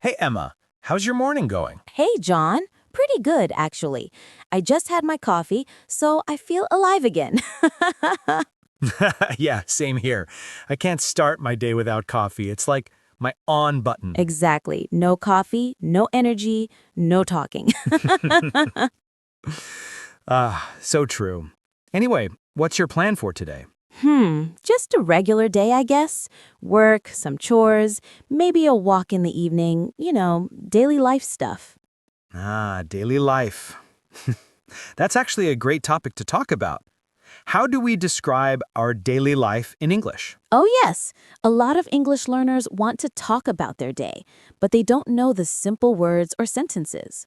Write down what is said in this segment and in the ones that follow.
Hey, Emma, how's your morning going? Hey, John. Pretty good, actually. I just had my coffee, so I feel alive again. Yeah, same here. I can't start my day without coffee. It's like my on button. Exactly. No coffee, no energy, no talking. So true. Anyway, what's your plan for today? Just a regular day, I guess. Work, some chores, maybe a walk in the evening, daily life stuff. Daily life. That's actually a great topic to talk about. How do we describe our daily life in English? Oh, yes. A lot of English learners want to talk about their day, but they don't know the simple words or sentences.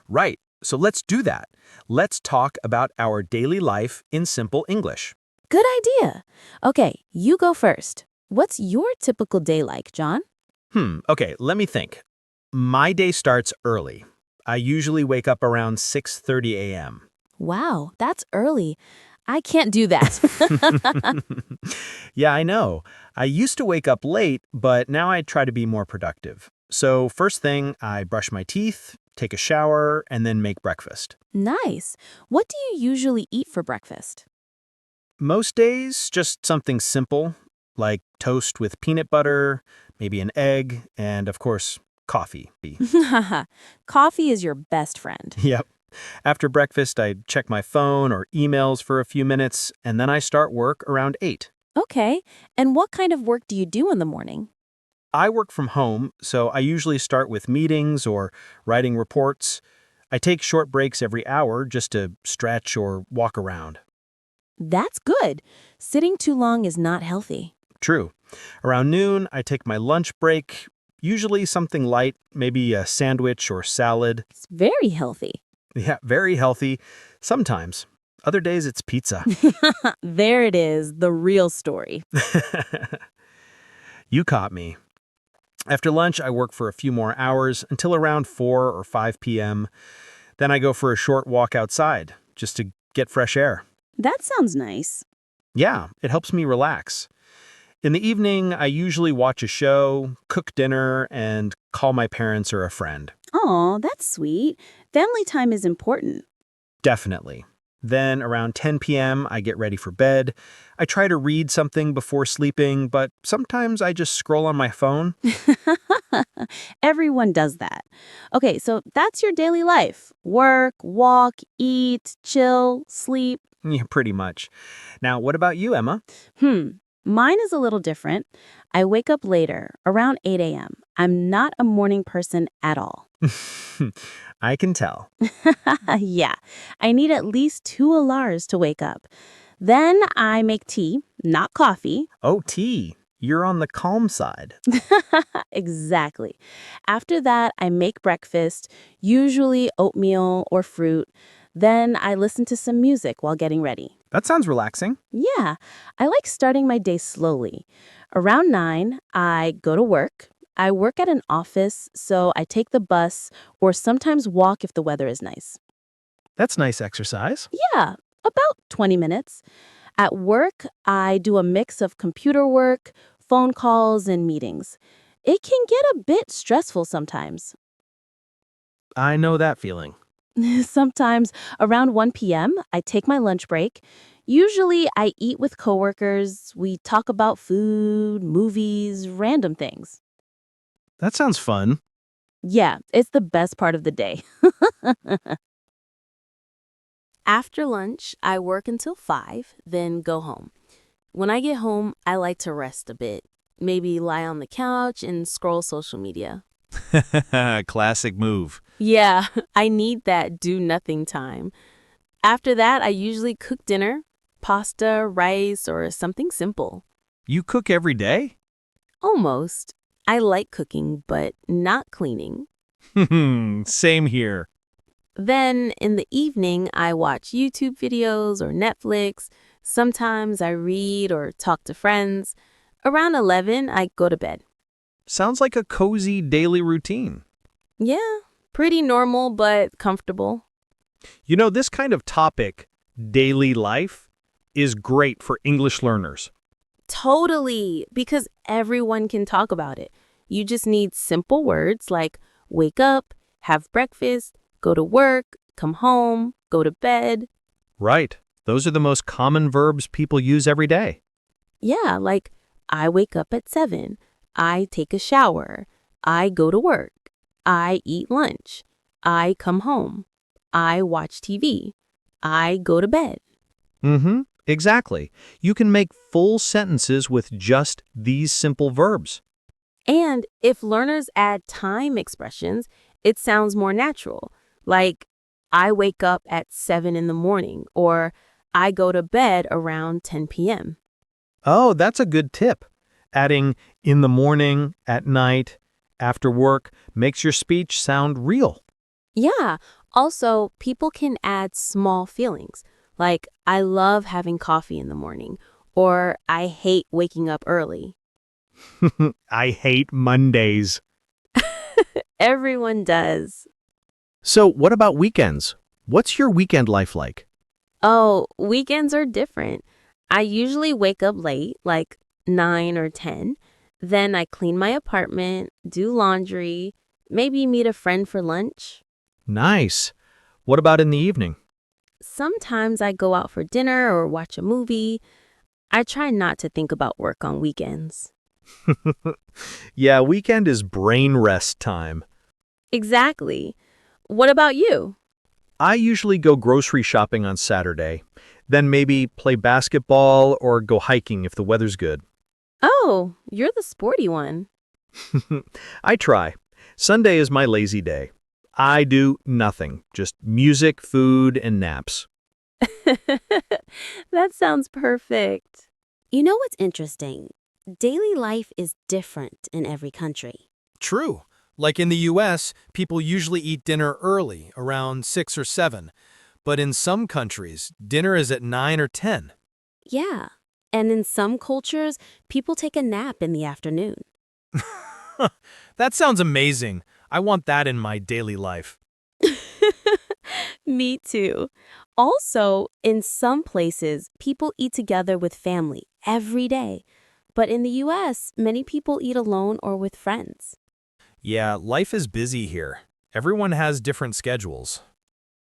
Right, so let's do that. Let's talk about our daily life in simple English. Good idea. Okay, you go first. What's your typical day like, John? Okay, let me think. My day starts early. I usually wake up around 6:30 a.m. Wow, that's early. I can't do that. Yeah, I know. I used to wake up late, but now I try to be more productive. So, first thing, I brush my teeth, take a shower, and then make breakfast. Nice. What do you usually eat for breakfast? Most days, just something simple, like toast with peanut butter, maybe an egg, and of course, coffee. Coffee is your best friend. Yep. After breakfast, I check my phone or emails for a few minutes, and then I start work around 8. Okay, and what kind of work do you do in the morning? I work from home, so I usually start with meetings or writing reports. I take short breaks every hour just to stretch or walk around. That's good. Sitting too long is not healthy. True. Around noon, I take my lunch break, usually something light, maybe a sandwich or salad. It's very healthy. Yeah, very healthy. Sometimes. Other days, it's pizza. There it is, the real story. You caught me. After lunch, I work for a few more hours until around 4 or 5 p.m. Then I go for a short walk outside just to get fresh air. That sounds nice. Yeah, it helps me relax. In the evening, I usually watch a show, cook dinner, and call my parents or a friend. Oh, that's sweet. Family time is important. Definitely. Then around 10 p.m., I get ready for bed. I try to read something before sleeping, but sometimes I just scroll on my phone. Everyone does that. Okay, so that's your daily life. Work, walk, eat, chill, sleep. Yeah, pretty much. Now, what about you, Emma? Hmm. Mine is a little different. I wake up later, around 8 a.m. I'm not a morning person at all. I can tell. Yeah, I need at least 2 alarms to wake up. Then I make tea, not coffee. Oh, tea. You're on the calm side. Exactly. After that, I make breakfast, usually oatmeal or fruit. Then I listen to some music while getting ready. That sounds relaxing. Yeah, I like starting my day slowly. Around 9, I go to work. I work at an office, so I take the bus or sometimes walk if the weather is nice. That's nice exercise. Yeah, about 20 minutes. At work, I do a mix of computer work, phone calls, and meetings. It can get a bit stressful sometimes. I know that feeling. Sometimes around 1 p.m., I take my lunch break. Usually, I eat with coworkers. We talk about food, movies, random things. That sounds fun. Yeah, it's the best part of the day. After lunch, I work until 5, then go home. When I get home, I like to rest a bit. Maybe lie on the couch and scroll social media. Classic move. Yeah, I need that do-nothing time. After that, I usually cook dinner, pasta, rice, or something simple. You cook every day? Almost. I like cooking, but not cleaning. Same here. Then, in the evening, I watch YouTube videos or Netflix. Sometimes I read or talk to friends. Around 11, I go to bed. Sounds like a cozy daily routine. Yeah, pretty normal, but comfortable. You know, this kind of topic, daily life, is great for English learners. Totally, because everyone can talk about it. You just need simple words like wake up, have breakfast, go to work, come home, go to bed. Right. Those are the most common verbs people use every day. Yeah, like I wake up at 7, I take a shower, I go to work, I eat lunch, I come home, I watch TV, I go to bed. Exactly. You can make full sentences with just these simple verbs. And if learners add time expressions, it sounds more natural, like I wake up at 7 in the morning or I go to bed around 10 p.m. Oh, that's a good tip. Adding in the morning, at night, after work makes your speech sound real. Yeah, also, people can add small feelings, like I love having coffee in the morning or I hate waking up early. I hate Mondays. Everyone does. So, what about weekends? What's your weekend life like? Oh, weekends are different. I usually wake up late, like 9 or 10. Then I clean my apartment, do laundry, maybe meet a friend for lunch. Nice. What about in the evening? Sometimes I go out for dinner or watch a movie. I try not to think about work on weekends. Yeah, weekend is brain rest time. Exactly. What about you? I usually go grocery shopping on Saturday, then maybe play basketball or go hiking if the weather's good. Oh, you're the sporty one. I try. Sunday is my lazy day. I do nothing, just music, food, and naps. That sounds perfect. You know what's interesting? Daily life is different in every country. True. Like in the US, people usually eat dinner early, around 6 or 7. But in some countries, dinner is at 9 or 10. Yeah. And in some cultures, people take a nap in the afternoon. That sounds amazing. I want that in my daily life. Me too. Also, in some places, people eat together with family every day. But in the US, many people eat alone or with friends. Yeah, life is busy here. Everyone has different schedules.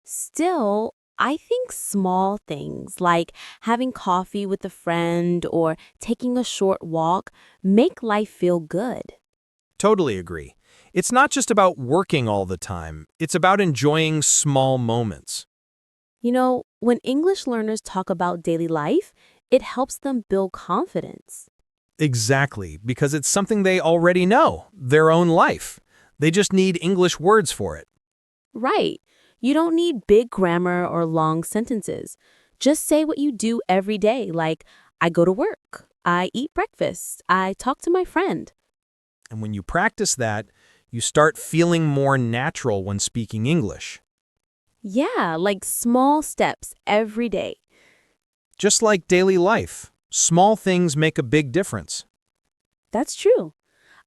Still, I think small things like having coffee with a friend or taking a short walk make life feel good. Totally agree. It's not just about working all the time. It's about enjoying small moments. You know, when English learners talk about daily life, it helps them build confidence. Exactly, because it's something they already know, their own life. They just need English words for it. Right. You don't need big grammar or long sentences. Just say what you do every day, like, I go to work, I eat breakfast, I talk to my friend. And when you practice that, you start feeling more natural when speaking English. Yeah, like small steps every day. Just like daily life, small things make a big difference. That's true.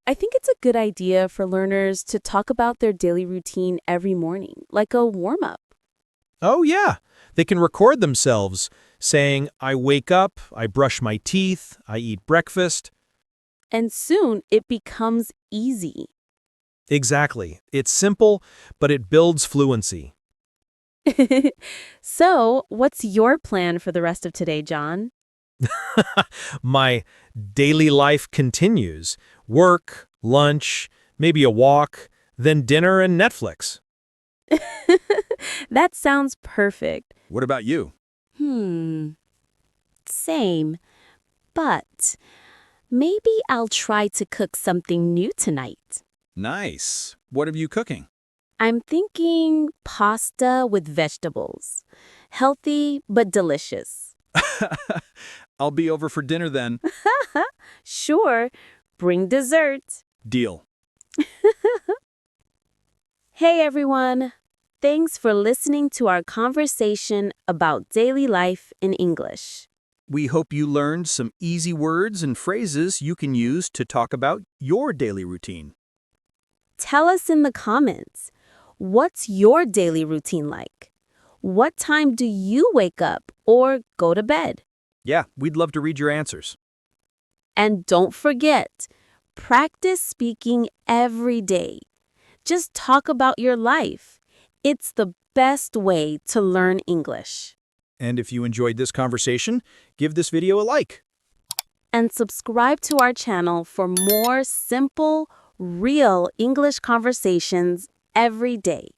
I think it's a good idea for learners to talk about their daily routine every morning, like a warm-up. Oh, yeah. They can record themselves saying, I wake up, I brush my teeth, I eat breakfast. And soon it becomes easy. Exactly. It's simple, but it builds fluency. So, what's your plan for the rest of today, John? My daily life continues. Work, lunch, maybe a walk, then dinner and Netflix. That sounds perfect. What about you? Same. But maybe I'll try to cook something new tonight. Nice. What are you cooking? I'm thinking pasta with vegetables. Healthy but delicious. I'll be over for dinner then. Sure, bring dessert. Deal. Hey everyone. Thanks for listening to our conversation about daily life in English. We hope you learned some easy words and phrases you can use to talk about your daily routine. Tell us in the comments, what's your daily routine like? What time do you wake up or go to bed? Yeah, we'd love to read your answers. And don't forget, Practice speaking every day. Just talk about your life. It's the best way to learn English. And if you enjoyed this conversation, give this video a like. And subscribe to our channel for more simple, real English conversations every day.